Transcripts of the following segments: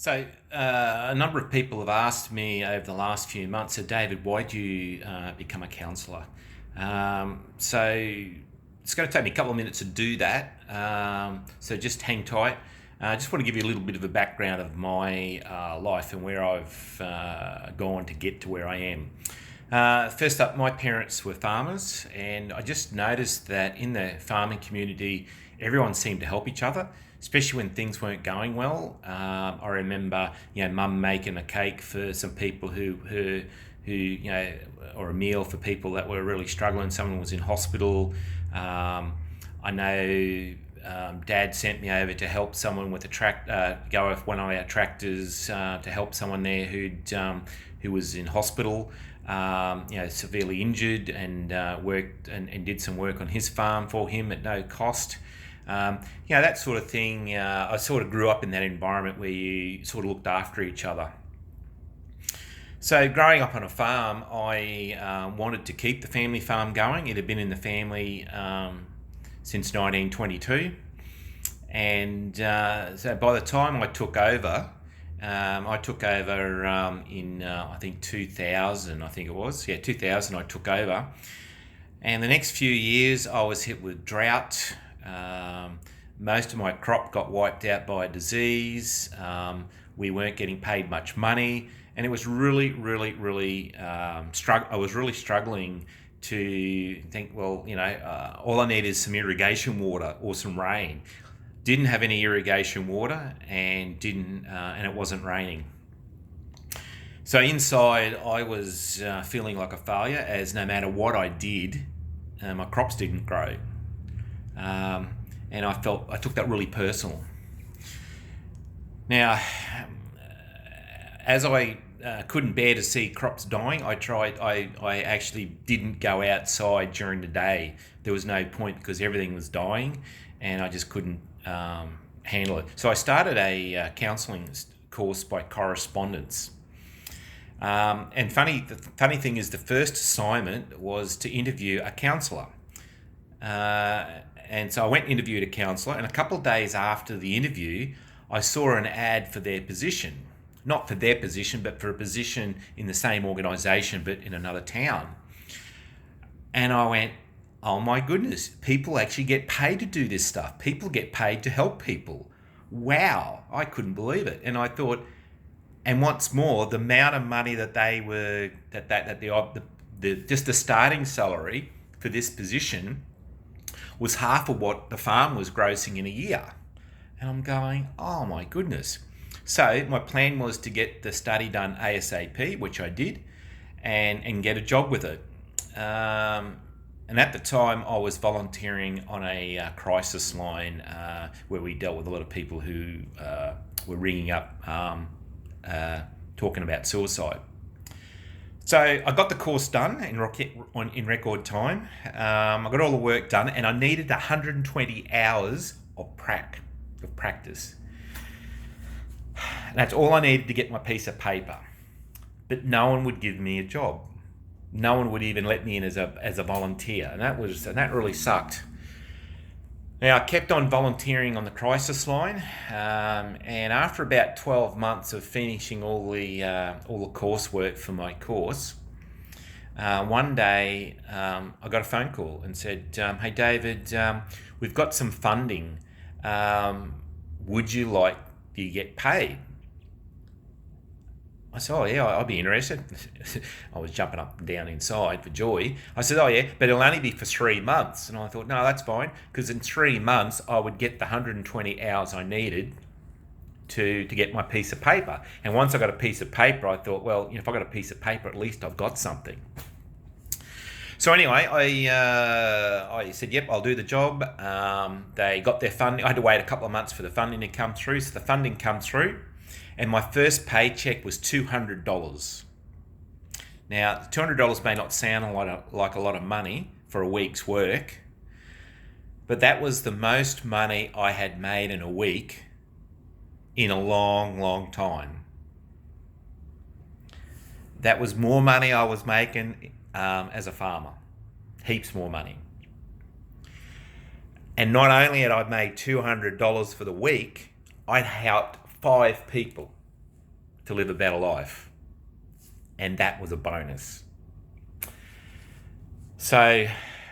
A number of people have asked me over the last few months, so David, why do you become a counsellor? So it's going to take me a couple of minutes to do that. So just hang tight. I just want to give you a little bit of a background of my life and where I've gone to get to where I am. First up, my parents were farmers, and I just noticed that in the farming community, everyone seemed to help each other, especially when things weren't going well. I remember, Mum making a cake for some people or a meal for people that were really struggling. Someone was in hospital. I know Dad sent me over to help someone with go with one of our tractors to help someone there who was in hospital, severely injured, and worked and did some work on his farm for him at no cost. That sort of thing. I sort of grew up in that environment where you sort of looked after each other. So growing up on a farm, I wanted to keep the family farm going. It had been in the family since 1922. And so by the time I took over in, I think 2000, I think it was. 2000 I took over. And the next few years I was hit with drought. Most of my crop got wiped out by a disease. We weren't getting paid much money. And it was really, really, really, I was really struggling to think, all I need is some irrigation water or some rain. Didn't have any irrigation water and it wasn't raining. So inside I was feeling like a failure, as no matter what I did, my crops didn't grow. And I took that really personal. Now, as I couldn't bear to see crops dying, I actually didn't go outside during the day. There was no point because everything was dying and I just couldn't handle it. So I started a counselling course by correspondence. And the funny thing is, the first assignment was to interview a counsellor. And so I went and interviewed a counsellor, and a couple of days after the interview, I saw an ad for their position. Not for their position, but for a position in the same organisation, but in another town. And I went, oh my goodness, people actually get paid to do this stuff. People get paid to help people. Wow, I couldn't believe it. And I thought, and once more, the amount of money that they were, just the starting salary for this position was half of what the farm was grossing in a year. And I'm going, oh my goodness. So my plan was to get the study done ASAP, which I did, and get a job with it. And at the time, I was volunteering on a crisis line where we dealt with a lot of people who were ringing up talking about suicide. So I got the course done in record time. I got all the work done, and I needed 120 hours of practice. That's all I needed to get my piece of paper. But no one would give me a job. No one would even let me in as a volunteer, and that really sucked. Now, I kept on volunteering on the crisis line, and after about 12 months of finishing all the coursework for my course, one day I got a phone call and said, "Hey David, we've got some funding. Would you like to get paid?" I said, "Oh yeah, I'd be interested." I was jumping up and down inside for joy. I said, "Oh yeah, but it'll only be for 3 months." And I thought, no, that's fine, because in 3 months I would get the 120 hours I needed to get my piece of paper. And once I got a piece of paper, I thought, well, if I got a piece of paper, at least I've got something. So anyway, I said, yep, I'll do the job. They got their funding. I had to wait a couple of months for the funding to come through. So the funding come through, and my first paycheck was $200. Now, $200 may not sound like a lot of money for a week's work, but that was the most money I had made in a week in a long, long time. That was more money I was making as a farmer. Heaps more money. And not only had I made $200 for the week, I'd helped 5 people. to live a better life. And that was a bonus. So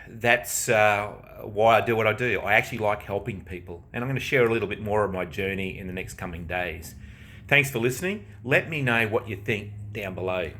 that's why I do what I do. I actually like helping people. And I'm going to share a little bit more of my journey in the next coming days. Thanks for listening. Let me know what you think down below.